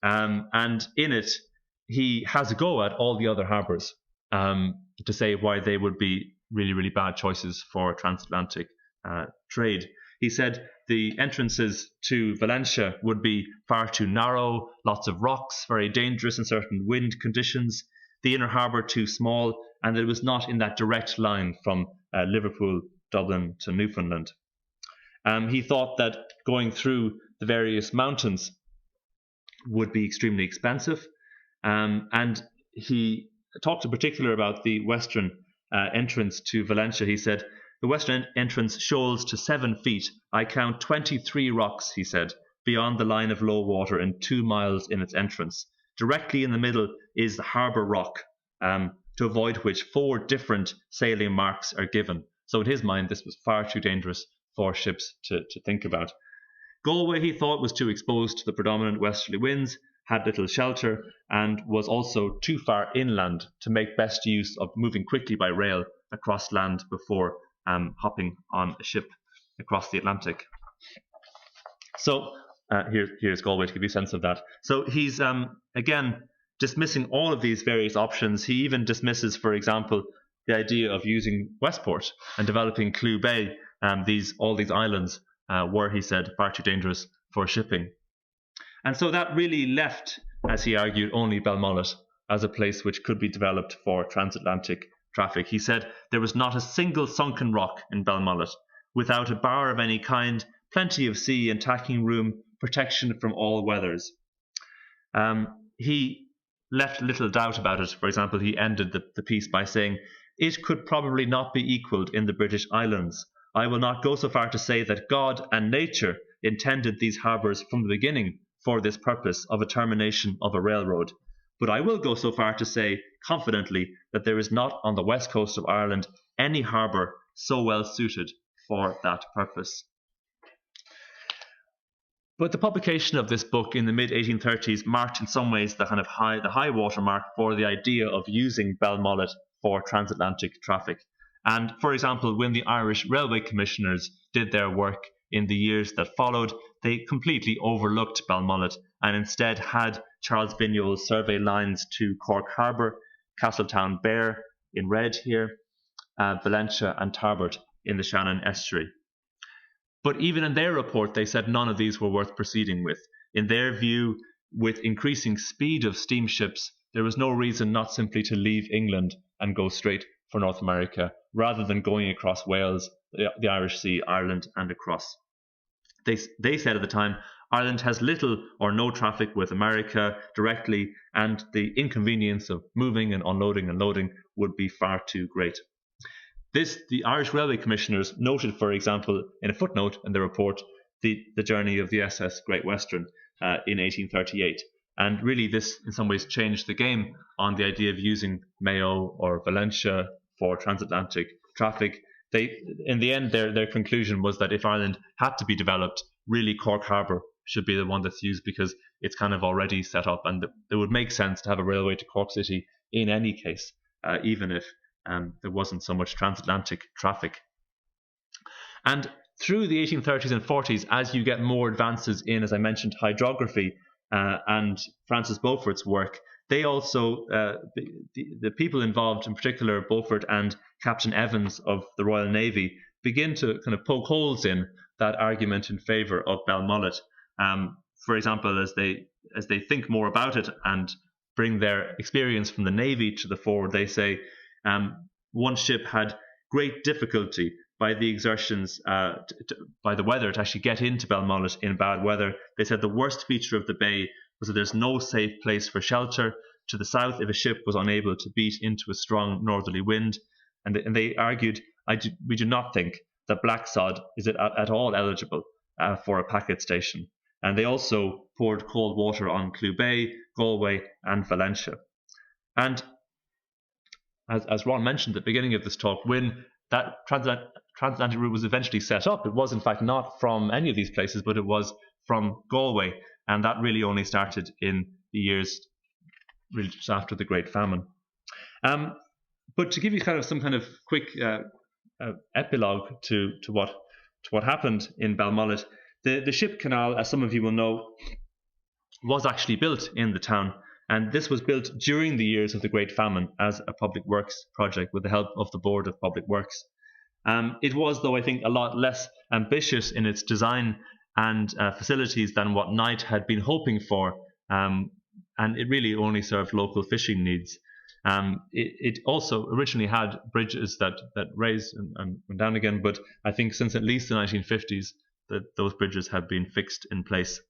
And in it, he has a go at all the other harbours to say why they would be really, really bad choices for transatlantic trade. He said the entrances to Valencia would be far too narrow, lots of rocks, very dangerous in certain wind conditions, the inner harbour too small, and it was not in that direct line from Liverpool, Dublin to Newfoundland. He thought that going through the various mountains would be extremely expensive, and he talked in particular about the western entrance to Valencia. He said, the western entrance shoals to 7 feet. I count 23 rocks, he said, beyond the line of low water and 2 miles in its entrance. Directly in the middle is the harbour rock, to avoid which 4 different sailing marks are given. So in his mind, this was far too dangerous for ships to think about. Galway, he thought, was too exposed to the predominant westerly winds, had little shelter, and was also too far inland to make best use of moving quickly by rail across land before hopping on a ship across the Atlantic. So here's Galway to give you a sense of that. So he's, again, dismissing all of these various options. He even dismisses, for example, the idea of using Westport and developing Clew Bay, all these islands were, he said, far too dangerous for shipping. And so that really left, as he argued, only Belmullet as a place which could be developed for transatlantic traffic. He said there was not a single sunken rock in Belmullet, without a bar of any kind, plenty of sea and tacking room, protection from all weathers. He left little doubt about it. For example, he ended the piece by saying, "It could probably not be equalled in the British Islands. I will not go so far to say that God and nature intended these harbours from the beginning for this purpose of a termination of a railroad. But I will go so far to say confidently that there is not on the west coast of Ireland any harbour so well suited for that purpose." But the publication of this book in the mid-1830s marked in some ways the high water mark for the idea of using Belmullet for transatlantic traffic. And for example, when the Irish Railway Commissioners did their work in the years that followed, they completely overlooked Belmullet and instead had Charles Vignolles survey lines to Cork Harbour, Castletown Bear in red here, Valentia and Tarbert in the Shannon estuary. But even in their report, they said none of these were worth proceeding with. In their view, with increasing speed of steamships, there was no reason not simply to leave England and go straight for North America, rather than going across Wales, the Irish Sea, Ireland, and across. They said at the time, Ireland has little or no traffic with America directly, and the inconvenience of moving and unloading and loading would be far too great. The Irish Railway Commissioners noted, for example, in a footnote in the report, the journey of the SS Great Western in 1838. And really this, in some ways, changed the game on the idea of using Mayo or Valentia for transatlantic traffic. In the end, their conclusion was that if Ireland had to be developed, really Cork Harbour should be the one that's used because it's kind of already set up, and it would make sense to have a railway to Cork City in any case, even if there wasn't so much transatlantic traffic. And through the 1830s and 40s, as you get more advances in, as I mentioned, hydrography and Francis Beaufort's work, they also, the people involved, in particular Beaufort and Captain Evans of the Royal Navy, begin to kind of poke holes in that argument in favour of Belmullet. For example, as they think more about it and bring their experience from the Navy to the fore, they say, one ship had great difficulty by the exertions, by the weather, to actually get into Belmullet in bad weather. They said the worst feature of the bay was that there's no safe place for shelter. To the south, if a ship was unable to beat into a strong northerly wind, and they argued, we do not think that Blacksod is at all eligible for a packet station. And they also poured cold water on Clew Bay, Galway, and Valentia. And as Ron mentioned at the beginning of this talk, when that transatlantic route was eventually set up, it was in fact not from any of these places, but it was from Galway, and that really only started in the years really just after the Great Famine. But to give you kind of some kind of quick epilogue to what happened in Belmullet, the Ship Canal, as some of you will know, was actually built in the town. And this was built during the years of the Great Famine as a public works project with the help of the Board of Public Works. It was, though, I think, a lot less ambitious in its design and facilities than what Knight had been hoping for, and it really only served local fishing needs. It also originally had bridges that raised and went down again, but I think since at least the 1950s that those bridges had been fixed in place.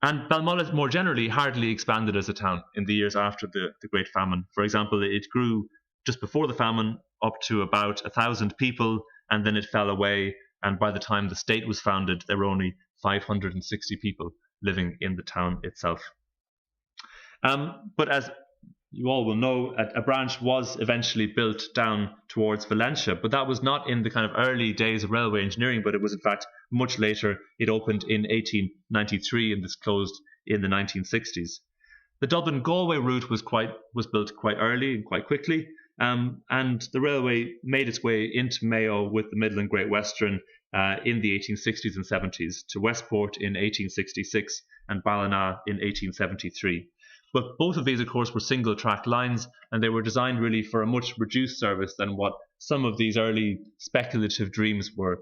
And Belmullet more generally hardly expanded as a town in the years after the Great Famine. For example, it grew just before the famine up to about 1,000 people, and then it fell away. And by the time the state was founded, there were only 560 people living in the town itself. But as you all will know, a branch was eventually built down towards Valentia, but that was not in the kind of early days of railway engineering, but it was in fact much later. It opened in 1893 and this closed in the 1960s. The Dublin-Galway route was built quite early and quite quickly, and the railway made its way into Mayo with the Midland Great Western in the 1860s and 70s, to Westport in 1866 and Ballina in 1873. But both of these, of course, were single-track lines, and they were designed really for a much reduced service than what some of these early speculative dreams were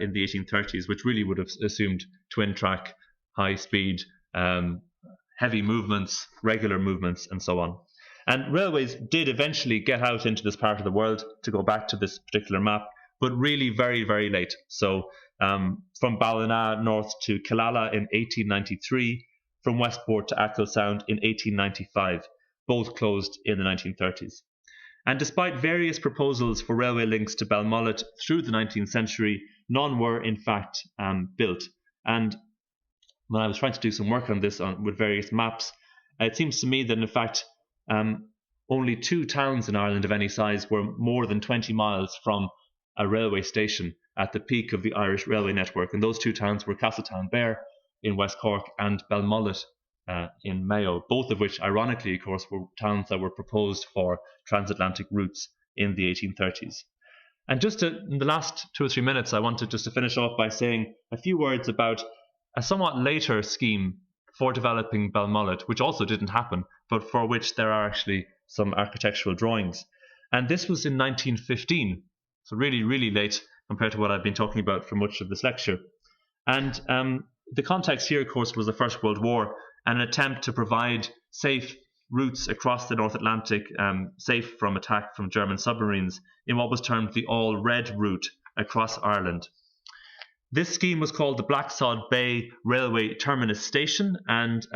in the 1830s, which really would have assumed twin-track, high-speed, heavy movements, regular movements, and so on. And railways did eventually get out into this part of the world, to go back to this particular map, but really very, very late. So from Ballina north to Killala in 1893, from Westport to Achill Sound in 1895, both closed in the 1930s. And despite various proposals for railway links to Belmullet through the 19th century, none were in fact built. And when I was trying to do some work on this with various maps, it seems to me that in fact only 2 towns in Ireland of any size were more than 20 miles from a railway station at the peak of the Irish railway network. And those 2 towns were Castletownbere in West Cork and Belmullet in Mayo, both of which, ironically, of course, were towns that were proposed for transatlantic routes in the 1830s. And just in the last 2 or 3 minutes, I wanted just to finish off by saying a few words about a somewhat later scheme for developing Belmullet, which also didn't happen, but for which there are actually some architectural drawings. And this was in 1915, so really, really late compared to what I've been talking about for much of this lecture. And the context here, of course, was the First World War, and an attempt to provide safe routes across the North Atlantic, safe from attack from German submarines, in what was termed the All-Red Route across Ireland. This scheme was called the Blacksod Bay Railway Terminus Station, and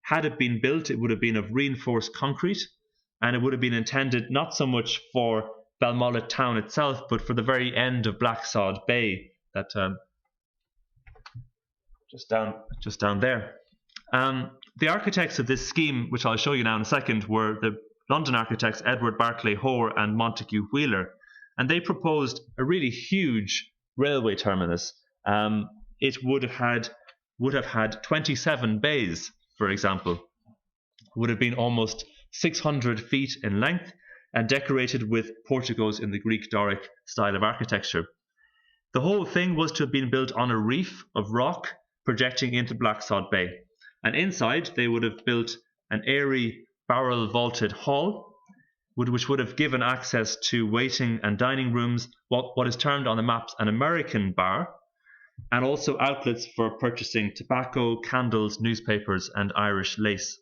had it been built, it would have been of reinforced concrete, and it would have been intended not so much for Belmullet town itself, but for the very end of Blacksod Bay, that just down there. The architects of this scheme, which I'll show you now in a second, were the London architects Edward Barclay Hoare and Montague Wheeler, and they proposed a really huge railway terminus. It would have had 27 bays, for example. It would have been almost 600 feet in length and decorated with porticos in the Greek Doric style of architecture. The whole thing was to have been built on a reef of rock projecting into Blacksod Bay. And inside, they would have built an airy barrel-vaulted hall, which would have given access to waiting and dining rooms, what is termed on the maps an American bar, and also outlets for purchasing tobacco, candles, newspapers, and Irish lace.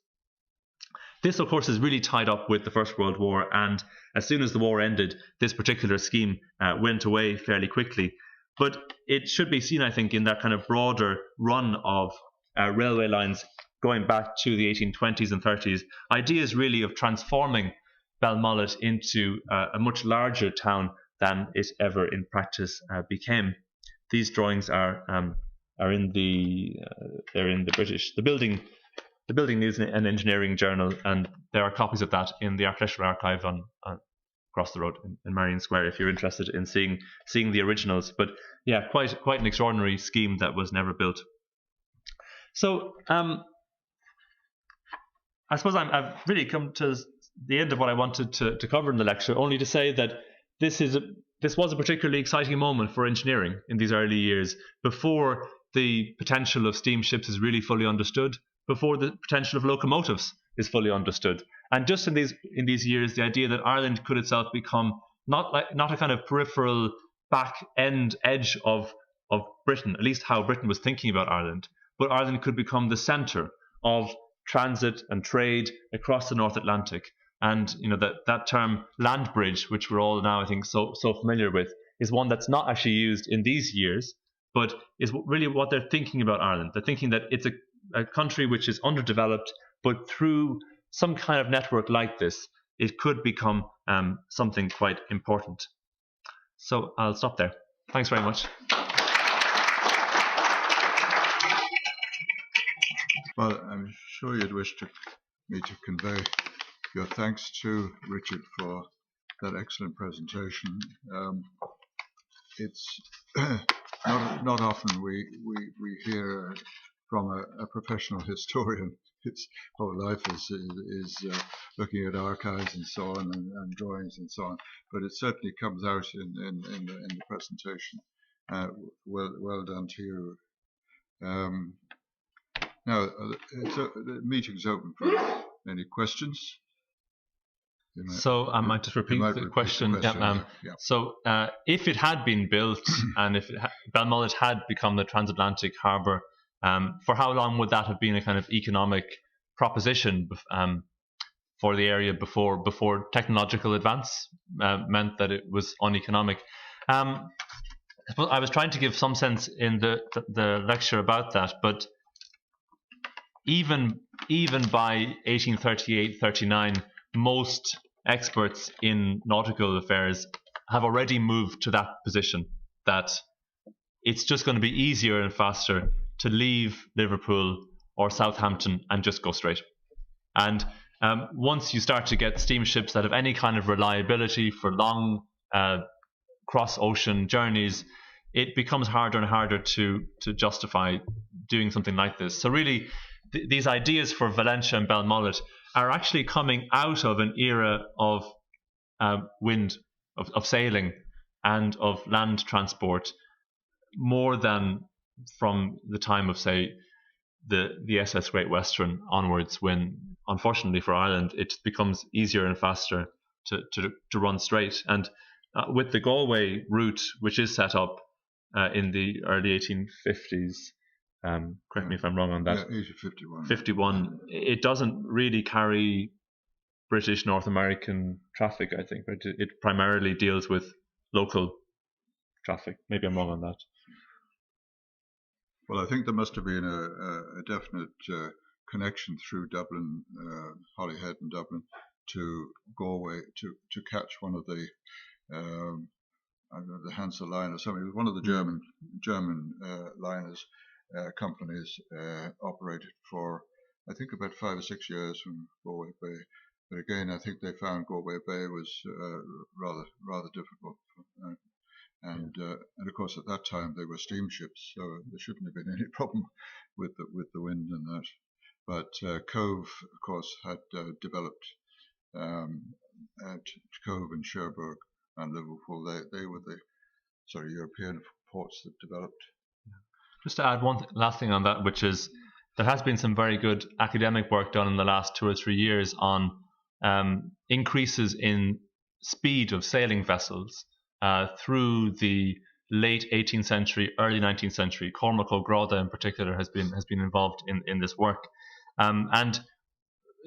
This, of course, is really tied up with the First World War, and as soon as the war ended, this particular scheme went away fairly quickly. But it should be seen, I think, in that kind of broader run of railway lines going back to the 1820s and 30s, ideas really of transforming Belmullet into a much larger town than it ever in practice became. These drawings are in the Building News and Engineering Journal, and there are copies of that in the Architectural Archive on across the road in Marion Square if you're interested in seeing the originals. But yeah, quite an extraordinary scheme that was never built. So I suppose I've really come to the end of what I wanted to cover in the lecture, only to say that this was a particularly exciting moment for engineering in these early years, before the potential of steamships is really fully understood, before the potential of locomotives is fully understood. And just in these years, the idea that Ireland could itself become not a kind of peripheral back end edge of Britain, at least how Britain was thinking about Ireland, but Ireland could become the centre of transit and trade across the North Atlantic. And that term land bridge, which we're all now I think so familiar with, is one that's not actually used in these years, but is really what they're thinking about Ireland. They're thinking that it's a country which is underdeveloped, but through some kind of network like this, it could become something quite important. So I'll stop there. Thanks very much. Well, I'm sure you'd wish me to convey your thanks to Richard for that excellent presentation. It's not often we hear from a professional historian. His whole life is looking at archives and so on, and drawings and so on. But it certainly comes out in the presentation. Well done to you. Now, the meeting's open for any questions. So I might just repeat the question. Yeah. So if it had been built and if Belmullet had become the transatlantic harbour, for how long would that have been a kind of economic proposition for the area before technological advance meant that it was uneconomic? I was trying to give some sense in the lecture about that, but even by 1838-39, most experts in nautical affairs have already moved to that position, that it's just going to be easier and faster to leave Liverpool or Southampton and just go straight. And once you start to get steamships that have any kind of reliability for long cross-ocean journeys, it becomes harder and harder to justify doing something like this. So really, these ideas for Valentia and Belmullet are actually coming out of an era of wind, of sailing and of land transport, more than from the time of, say, the SS Great Western onwards, when, unfortunately for Ireland, it becomes easier and faster to run straight. And with the Galway route, which is set up in the early 1850s, correct me if I'm wrong on that. Yeah, 1851. 51. It doesn't really carry British North American traffic, I think. Right? It primarily deals with local traffic. Maybe I'm wrong on that. Well, I think there must have been a definite connection through Dublin, Holyhead and Dublin, to Galway to catch one of the I don't know, the Hansel line or something. It was one of the German liners companies operated for, I think, about 5 or 6 years from Galway Bay. But again, I think they found Galway Bay was rather difficult. And of course, at that time they were steamships, so there shouldn't have been any problem with the wind and that. But Cove, of course, had developed at Cove and Cherbourg and Liverpool. They were the European ports that developed. Just to add one last thing on that, which is there has been some very good academic work done in the last 2 or 3 years on increases in speed of sailing vessels through the late 18th century, early 19th century. Cormac O'Grada in particular has been involved in this work, and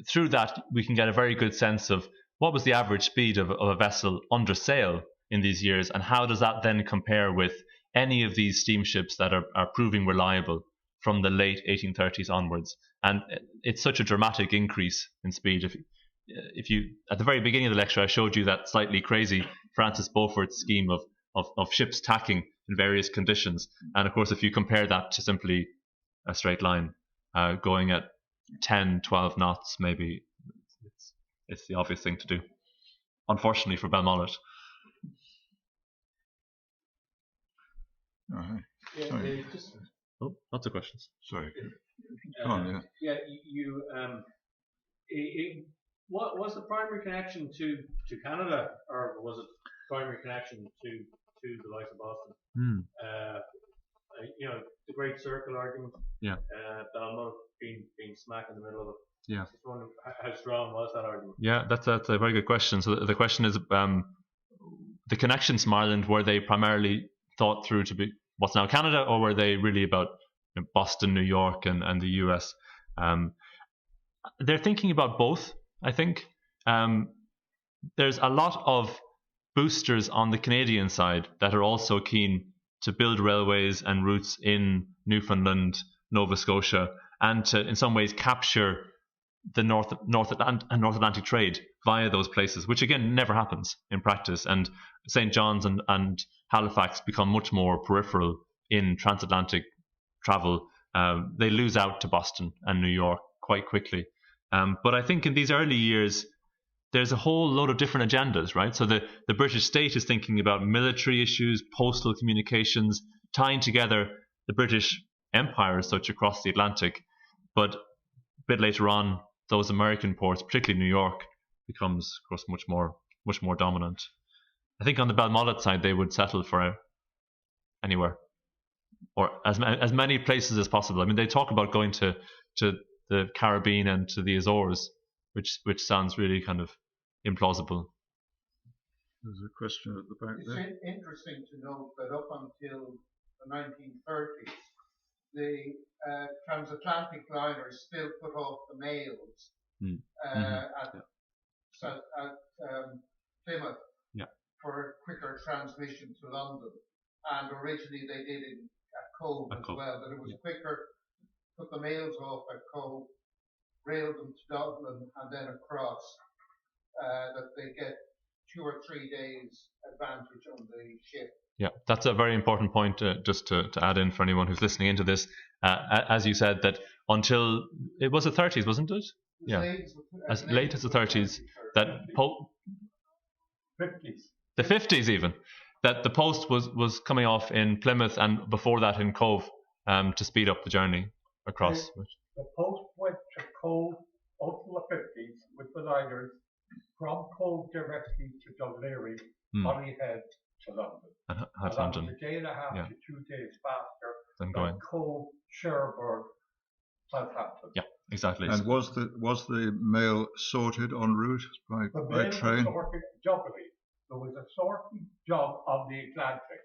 through that we can get a very good sense of what was the average speed of a vessel under sail in these years, and how does that then compare with any of these steamships that are proving reliable from the late 1830s onwards. And it's such a dramatic increase in speed. If you at the very beginning of the lecture I showed you that slightly crazy Francis Beaufort's scheme of ships tacking in various conditions, and of course if you compare that to simply a straight line going at 10-12 knots, maybe it's the obvious thing to do, unfortunately for Belmullet. Sorry. Lots of questions. Sorry. Come on, yeah. You what was the primary connection to Canada, or was it primary connection to the likes of Boston? The Great Circle argument. Yeah. Belmullet being smack in the middle of it. Yeah. Just wondering how strong was that argument? Yeah, that's a very good question. So the question is, the connections from Ireland, were they primarily thought through to be what's now Canada, or were they really about Boston, New York, and the US? They're thinking about both, I think. There's a lot of boosters on the Canadian side that are also keen to build railways and routes in Newfoundland, Nova Scotia, and to, in some ways, capture the North Atlantic trade via those places, which again never happens in practice. And St. John's and Halifax become much more peripheral in transatlantic travel. They lose out to Boston and New York quite quickly. But I think in these early years, there's a whole load of different agendas, right? So the British state is thinking about military issues, postal communications, tying together the British Empire as such across the Atlantic. But a bit later on, those American ports, particularly New York, becomes, of course, much more dominant. I think on the Belmullet side, they would settle for anywhere, or as many places as possible. I mean, they talk about going to the Caribbean and to the Azores, which sounds really kind of implausible. There's a question at the back there. It's interesting to note that up until the 1930s, the transatlantic liners still put off the mails at Plymouth. Yeah. for quicker transmission to London. And originally they did it at Cove as well, that it was quicker, put the mails off at Cove, rail them to Dublin and then across, that they get 2 or 3 days advantage on the ship. Yeah, that's a very important point, just to add in for anyone who's listening into this. As you said, that until it was the 30s, wasn't it? Yeah, as late as the 30s, that 50s. The 50s even, that the post was coming off in Plymouth and before that in Cove, to speed up the journey across. The post went to Cove until the 50s with the liners, from Cove directly to Dunleary, Holyhead to London. And London. A day and a half to 2 days faster than going Cove, Cherbourg, Southampton. Yeah, exactly. And was the mail sorted en route by train? The mail was sorted doubly. There was a sorting job on the Atlantic,